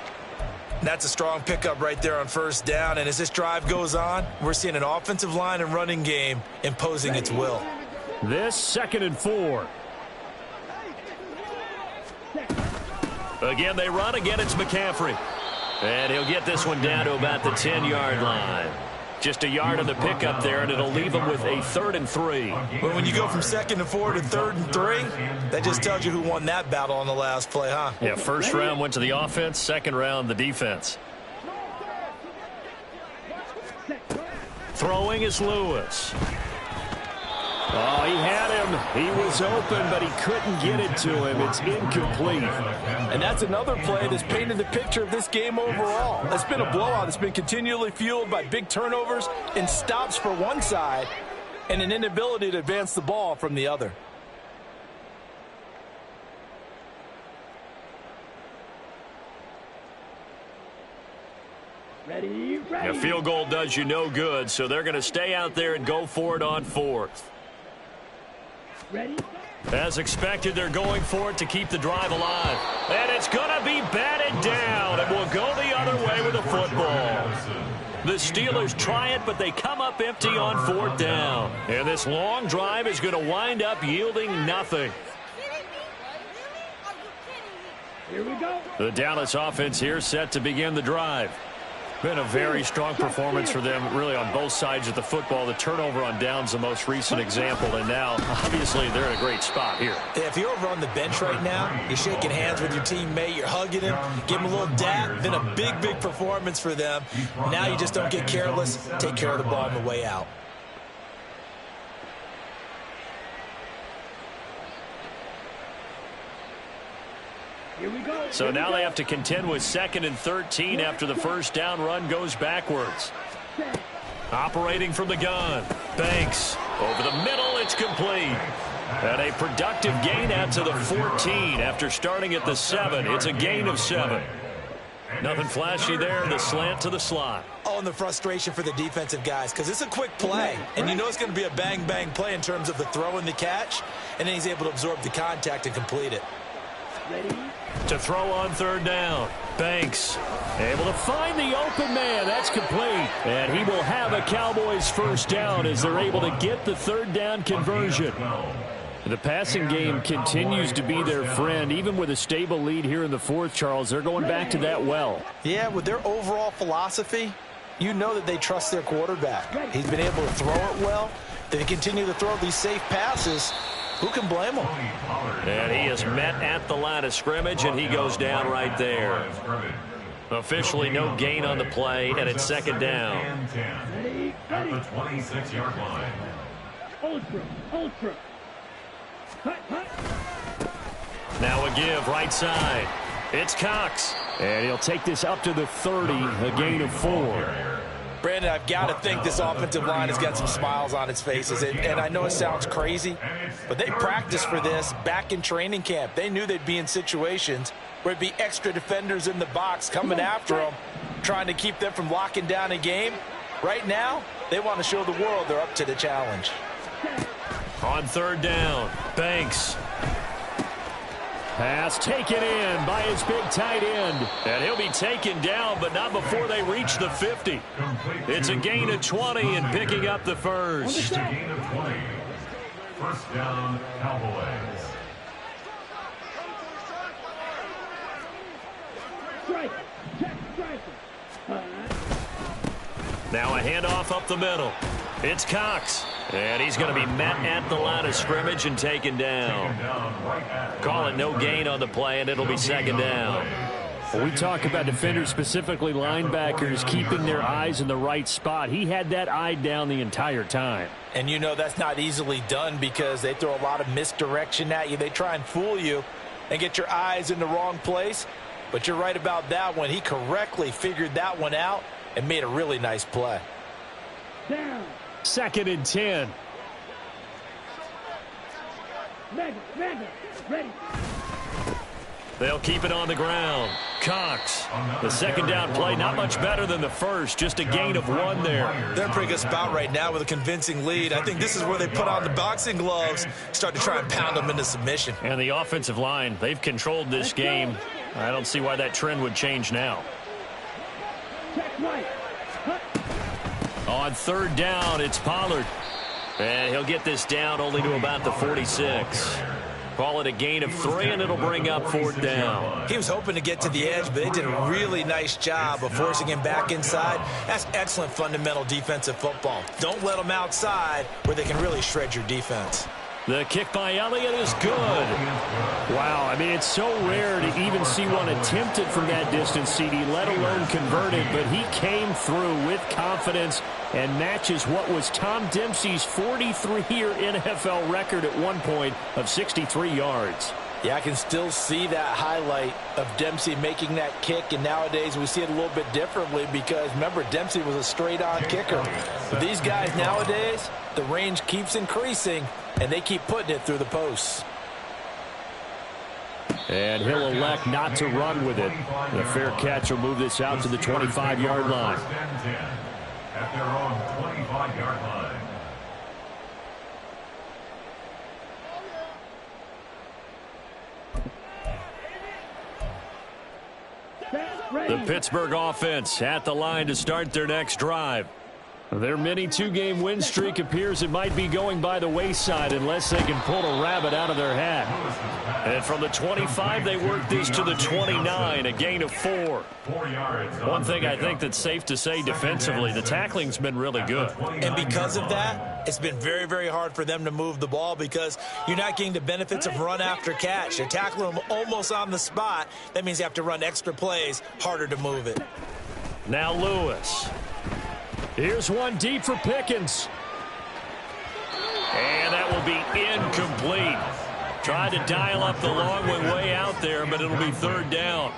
That's a strong pickup right there on first down, and as this drive goes on, we're seeing an offensive line and running game imposing its will. This 2nd and 4. Again, they run. Again, it's McCaffrey. And he'll get this one down to about the 10-yard line. Just a yard on the pickup there, and it'll leave him with a 3rd and 3. But when you go from 2nd and 4 to 3rd and 3, that just tells you who won that battle on the last play, huh? Yeah, first round went to the offense, second round the defense. Throwing is Lewis. Oh, he had him. He was open, but he couldn't get it to him. It's incomplete. And that's another play that's painted the picture of this game overall. It's been a blowout. It's been continually fueled by big turnovers and stops for one side and an inability to advance the ball from the other. Ready, ready. A field goal does you no good, so they're going to stay out there and go for it on 4th. Ready. As expected, they're going for it to keep the drive alive. And it's going to be batted down, and we'll go the other way with the football. The Steelers try it, but they come up empty on 4th down. And this long drive is going to wind up yielding nothing. Here we go. The Dallas offense here set to begin the drive. Been a very strong performance for them, really, on both sides of the football. The turnover on downs, the most recent example, and now, obviously, they're in a great spot here. Yeah, if you're over on the bench right now, you're shaking hands with your teammate, you're hugging him, give him a little dap. Been a big, big performance for them. Now you just don't get careless. Take care of the ball on the way out. Here we go. So now they have to contend with 2nd and 13 after the first down run goes backwards. Operating from the gun. Banks. Over the middle, it's complete. And a productive gain out to the 14 after starting at the 7. It's a gain of 7. Nothing flashy there. The slant to the slot. Oh, and the frustration for the defensive guys, because it's a quick play. And you know it's going to be a bang-bang play in terms of the throw and the catch. And then he's able to absorb the contact and complete it. Ready. To throw on 3rd down. Banks able to find the open man. That's complete. And he will have a Cowboys first down as they're able to get the 3rd down conversion. The passing game continues to be their friend. Even with a stable lead here in the 4th, Charles, they're going back to that well. Yeah, with their overall philosophy, you know that they trust their quarterback. He's been able to throw it well. They continue to throw these safe passes. Who can blame them? And he is met at the line of scrimmage, and he goes down right there. Officially no gain on the play, and it's second down. At the 26-yard line. Ultra. Now a give right side. It's Cox. And he'll take this up to the 30, a gain of 4. Brandon, I've got to think this offensive line has got some smiles on its faces. And I know it sounds crazy, but they practiced for this back in training camp. They knew they'd be in situations where it'd be extra defenders in the box coming after them, trying to keep them from locking down a game. Right now, they want to show the world they're up to the challenge. On third down, Banks. Pass taken in by his big tight end. And he'll be taken down, but not before they reach the 50. It's a gain of 20 and picking up the first. It's a gain of 20. First down, Cowboys. Now a handoff up the middle. It's Cox. And he's going to be met at the line of scrimmage and taken down. Call it no gain on the play, and it'll be second down. When we talk about defenders, specifically linebackers, keeping their eyes in the right spot. He had that eye down the entire time. And you know that's not easily done because they throw a lot of misdirection at you. They try and fool you and get your eyes in the wrong place. But you're right about that one. He correctly figured that one out and made a really nice play. Down. Second and 10. Ready. They'll keep it on the ground. Cox. The second down play, not much better than the first. Just a gain of 1 there. They're in pretty good spot right now with a convincing lead. I think this is where they put on the boxing gloves, start to try and pound them into submission. And the offensive line, they've controlled this game. I don't see why that trend would change now. Check right. On third down, it's Pollard. And he'll get this down only to about the 46. Call it a gain of 3, and it'll bring up fourth down. He was hoping to get to the edge, but they did a really nice job of forcing him back inside. That's excellent fundamental defensive football. Don't let them outside where they can really shred your defense. The kick by Elliott is good. Wow, I mean, it's so rare to even see one attempted from that distance, CD, let alone converted. But he came through with confidence and matches what was Tom Dempsey's 43-year NFL record at one point of 63 yards. Yeah, I can still see that highlight of Dempsey making that kick, and nowadays we see it a little bit differently because, remember, Dempsey was a straight-on kicker. But these guys nowadays, the range keeps increasing, and they keep putting it through the posts. And he'll elect not to run with it. The fair catch will move this out to the 25-yard line. At their own 25-yard line. The Pittsburgh offense at the line to start their next drive. Their mini two-game win streak appears it might be going by the wayside unless they can pull a rabbit out of their hat. And from the 25, they work this to the 29, a gain of 4. One thing I think that's safe to say defensively, the tackling's been really good. And because of that, it's been very, very hard for them to move the ball because you're not getting the benefits of run after catch. They're tackling them almost on the spot. That means you have to run extra plays, harder to move it. Now Lewis. Here's one deep for Pickens. And that will be incomplete. Tried to dial up the long one way out there, but it'll be third down.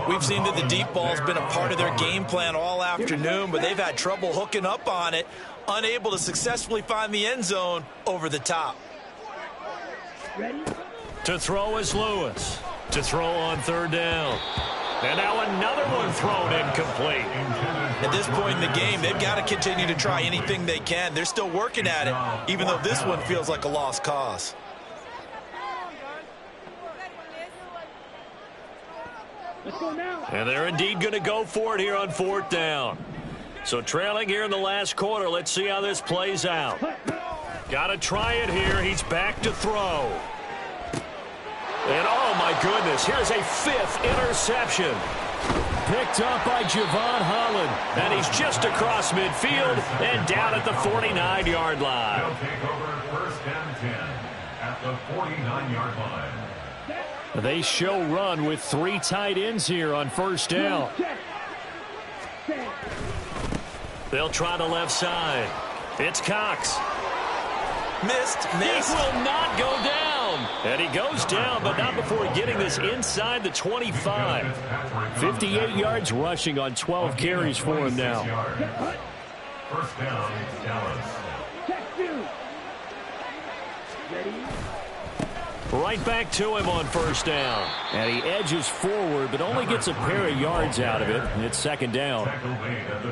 We've seen that the deep ball's been a part of their game plan all afternoon, but they've had trouble hooking up on it, unable to successfully find the end zone over the top. To throw is Lewis. To throw on third down. And now another one thrown incomplete. At this point in the game, they've got to continue to try anything they can. They're still working at it, even though this one feels like a lost cause. Let's go now. And they're indeed going to go for it here on fourth down. So trailing here in the last quarter. Let's see how this plays out. Got to try it here. He's back to throw. And oh my goodness. Here's a 5th interception. Picked up by Javon Holland. And he's just across midfield and down at the 49-yard line. They'll take over 1st and 10 at the 49-yard line. They show run with 3 tight ends here on 1st down. They'll try the left side. It's Cox. Missed. He will not go down. And he goes down, but not before getting this inside the 25. 58 yards rushing on 12 carries for him now. 1st down, Dallas. Right back to him on 1st down. And he edges forward, but only gets a pair of yards out of it. It's 2nd down.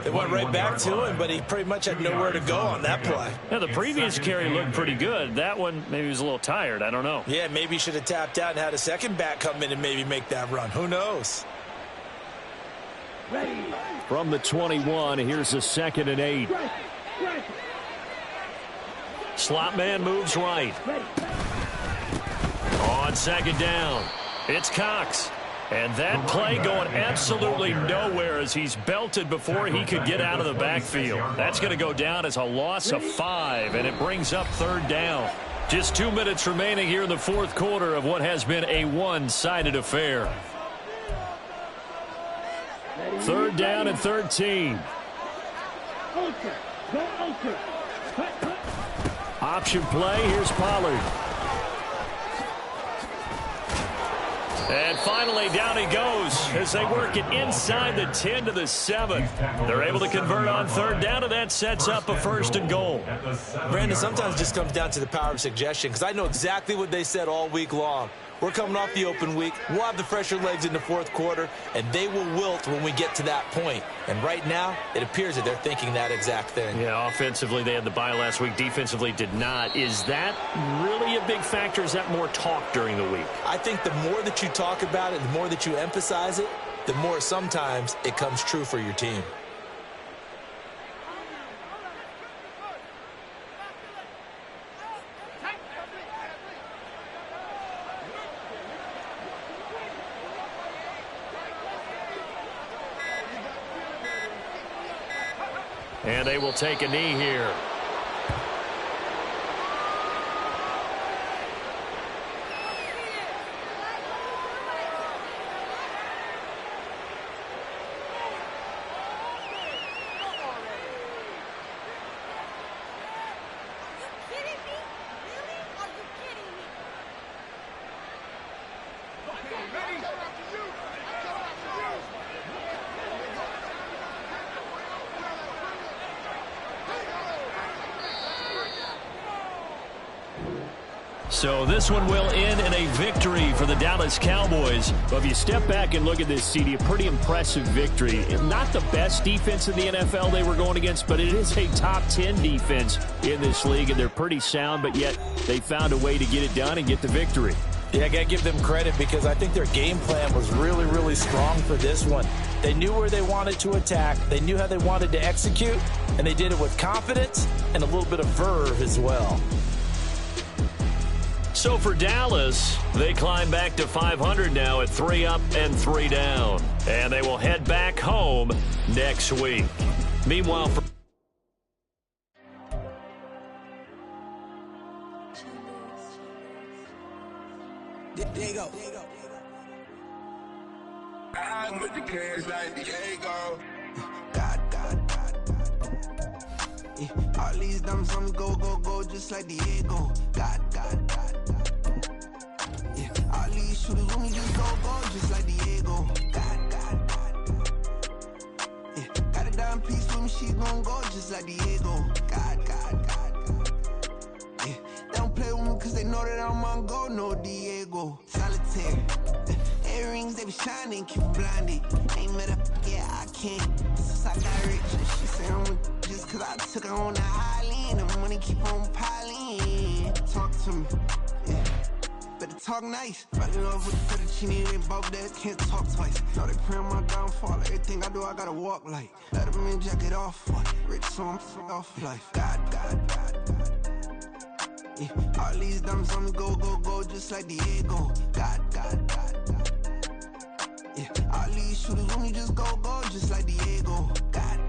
They went right back to him, but he pretty much had nowhere to go on that play. Now, the previous carry looked pretty good. That one, maybe he was a little tired. I don't know. Yeah, maybe he should have tapped out and had a second back come in and maybe make that run. Who knows? From the 21, here's a 2nd and 8. Slot man moves right. On 2nd down, it's Cox. And that play going absolutely nowhere as he's belted before he could get out of the backfield. That's going to go down as a loss of 5, and it brings up 3rd down. Just 2 minutes remaining here in the 4th quarter of what has been a one-sided affair. 3rd down and 13. Option play, here's Pollard. And finally, down he goes as they work it inside the 10 to the 7. They're able to convert on 3rd down, and that sets up a 1st and goal. Brandon, sometimes it just comes down to the power of suggestion, because I know exactly what they said all week long. We're coming off the open week. We'll have the fresher legs in the 4th quarter, and they will wilt when we get to that point. And right now, it appears that they're thinking that exact thing. Yeah, offensively, they had the bye last week. Defensively, did not. Is that really a big factor? Is that more talk during the week? I think the more that you talk about it, the more that you emphasize it, the more sometimes it comes true for your team. And they will take a knee here. So this one will end in a victory for the Dallas Cowboys. But if you step back and look at this, CD, a pretty impressive victory. Not the best defense in the NFL they were going against, but it is a top 10 defense in this league, and they're pretty sound, but yet they found a way to get it done and get the victory. Yeah, I got to give them credit because I think their game plan was really, really strong for this one. They knew where they wanted to attack. They knew how they wanted to execute, and they did it with confidence and a little bit of verve as well. So for Dallas, they climb back to 500 now at 3 up and 3 down. And they will head back home next week. Meanwhile, for Diego. I'm with the cash like Diego. God. Yeah, all these dumps on me go, just like Diego. God. Yeah, all these shooters on me just go, just like Diego. God. Yeah, got a dime piece with me, she gon' go just like Diego. God. Yeah, they don't play with me cause they know that I'm on go, no Diego. Solitaire. Earrings, they be shining, keep blinded. Ain't met up, yeah, I can't. Since I got rich, she said I'm just cause I took her on the island. The money keep on piling. Talk to me, yeah. Better talk nice. Right in love with the fettuccine, they both dead, can't talk twice. Know they pray on my downfall, everything I do, I gotta walk like. Let them in, jacket off, rich, so I'm off life. God. Yeah, all these dumps on me go, just like Diego. God. just go, just like Diego. God.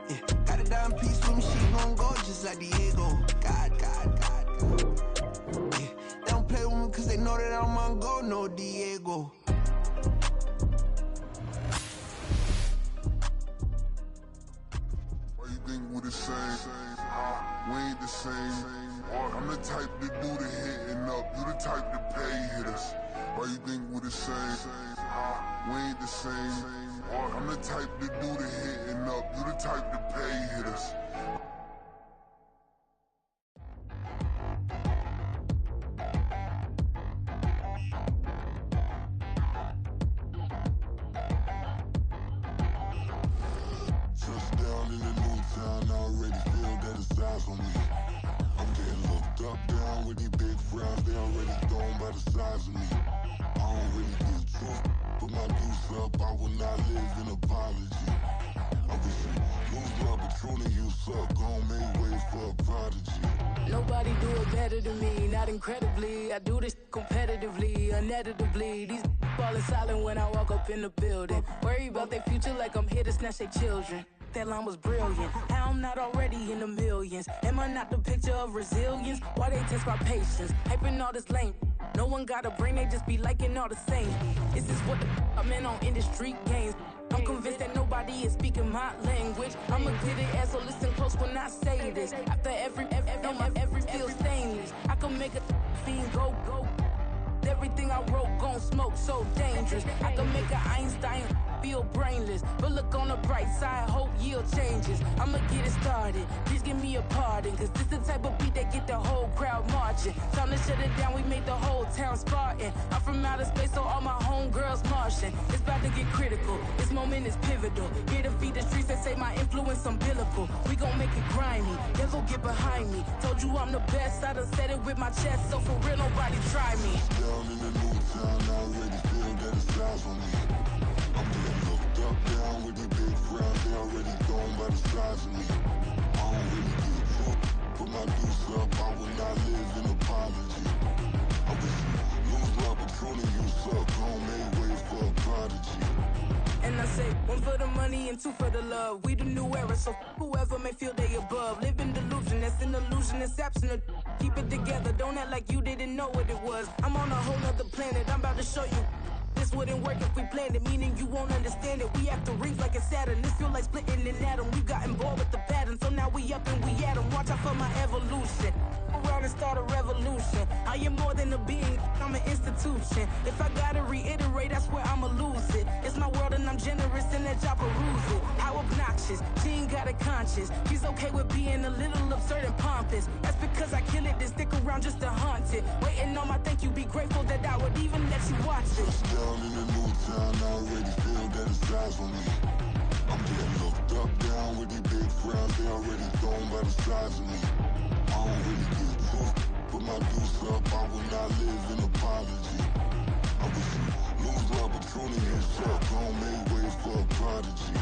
Yeah, got a dime piece with me, she gon' go just like Diego. God. Yeah, they don't play with me cause they know that I'm on go, no Diego. Why you think we the same? We ain't the same. I'm the type to do the hitting up, you the type to pay hitters. Why you think we the same? We ain't the same. I'm the type to do the hitting up, you the type to pay hitters. Touchdown in the new town, I already feel that it's eyes on me. I'm getting looked up, down with these big frowns, they already thrown by the size of me. I don't really get truth, put my deuce up, I will not live in apology. I wish you lose love, but truly you suck, gon' make way for a prodigy. Nobody do it better than me, not incredibly. I do this competitively, uneditably. These falling silent when I walk up in the building. Worry about their future like I'm here to snatch their children. That line was brilliant. How I'm not already in the millions? Am I not the picture of resilience? Why they test my patience? Hyping all this lame. No one got a brain, they just be liking all the same. This is what I'm in on industry games. I'm convinced that nobody is speaking my language. I'm a good ass, so listen close when I say this. After every feel stainless. I can make a fiend go. Everything I wrote gon' smoke, so dangerous. I can make an Einstein feel brainless. But look on the bright side, hope yield changes. I'ma get it started, please give me a pardon. Cause this the type of beat that get the whole crowd marching. Time to shut it down, we made the whole town Spartan. I'm from outer space, so all my homegirls Martian. It's about to get critical, this moment is pivotal. Here to feed the streets that say my influence umbilical. We gon' make it grimy, devil get behind me. Told you I'm the best, I done said it with my chest. So for real, nobody try me. Down in the new town, I already feel that it's eyes on me. I'm getting looked up, down with these big frowns, they already thrown by the size of me. I don't really get truth, put my deuce up, I will not live in apology. I wish you lose love, but truly you suck, gon' make way for a prodigy. And I say, one for the money and two for the love. We the new era, so whoever may feel they above. Live in delusion, that's an illusion, it's absent. Keep it together, don't act like you didn't know what it was. I'm on a whole nother planet, I'm about to show you. This wouldn't work if we planned it, meaning you won't understand it. We have to rings like a Saturn, this feel like splitting an atom. We got involved with the pattern, so now we up and we at 'em. Watch out for my evolution. Around and start a revolution. I am more than a being, I'm an institution. If I gotta reiterate, that's where I'ma lose it. It's my world and I'm generous and that y'all peruse it. How obnoxious, she ain't got a conscience. She's okay with being a little absurd and pompous. That's because I kill it, then stick around just to haunt it. Waiting on my thank you, be grateful that I would even let you watch it. Down in the new town, I already feel that it's eyes on me. I'm getting looked up, down with these big frowns, they already thrown by the size of me. I don't really get truth, put my deuce up, I will not live in apology. I wish you lose love, but truly you suck, gon' make way for a prodigy.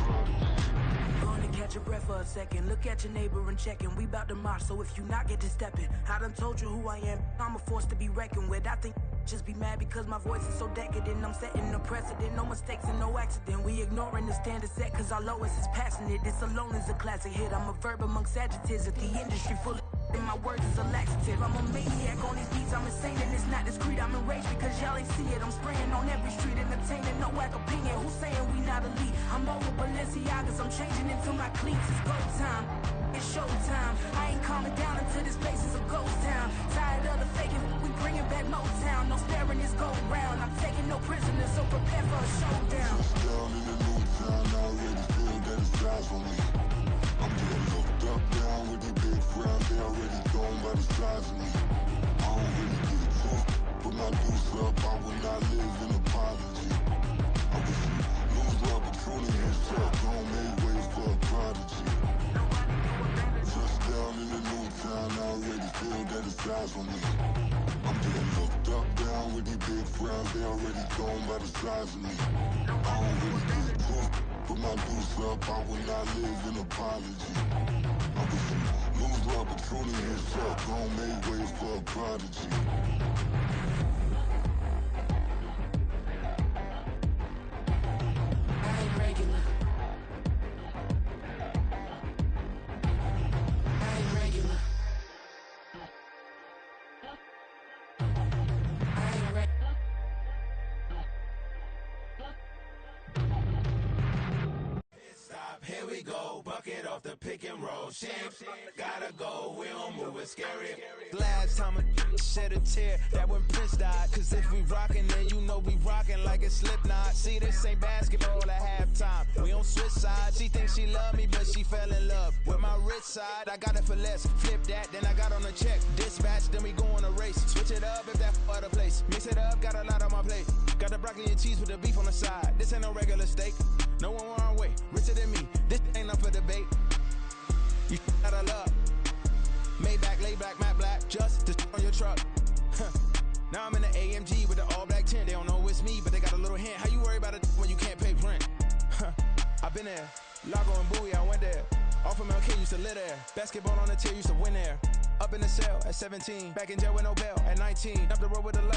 Gonna catch your breath for a second. Look at your neighbor and check in. We bout to march, so if you not get to stepping, I done told you who I am. I'm a force to be reckoned with. I think just be mad because my voice is so decadent. I'm setting a precedent, no mistakes and no accident. We ignoring the standard set cause our lowest is passionate. This alone is a classic hit. I'm a verb amongst adjectives. If the industry full of and my words is a laxative. I'm a maniac on these beats, I'm insane and it's not discreet. I'm enraged because y'all ain't see it. I'm spraying on every street, entertaining, no whack opinion. Who's saying we not elite? I'm over Balenciagas, I'm changing into my cleats. It's go time, it's show time. I ain't calming down until this place is a ghost town. Tired of the faking, we bringing back Motown. No sparing this go round. I'm taking no prisoners, so prepare for a showdown. Down in the new town, I already feel that it's eyes on me. I'm getting looked up, down with these big frowns, they already thrown by the size of me. I don't really get truth, put my deuce up, I will not live in apology. I wish you lose love, but truly you suck, gon' make way for a prodigy. Touchdown in the new town, I already feel that it's eyes on me. I'm getting looked up, down with these big frowns, they already thrown by the size of me. I don't really get truth, put my deuce up, I will not live in apology. I wish you lose love, but truly you suck, gon' make way for a prodigy. we go, bucket off the pick and roll. Shit, gotta go, we don't move it scary. Last time a shed a tear, that when Prince died. Cause if we rockin', then you know we rockin' like it's Slipknot. See, this ain't basketball at halftime. We on switch sides. She thinks she love me, but she fell in love with my rich side. I got it for less. Flip that, then I got on a check. Dispatch, then we go on a race. Switch it up if that other place. Mix it up, got a lot on my plate. Got the broccoli and cheese with the beef on the side. This ain't no regular steak. No one wrong way, richer than me. This ain't up for debate. You out of luck. Maybach, lay back, matte black, just to on your truck. Now I'm in the AMG with the all black tint. They don't know it's me, but they got a little hint. How you worry about it when you can't pay rent? I've been there. Lago and Bowie, I went there. Off of MLK, used to live there. Basketball on the tier, used to win there. Up in the cell at 17. Back in jail with no bail at 19. Up the road with the light.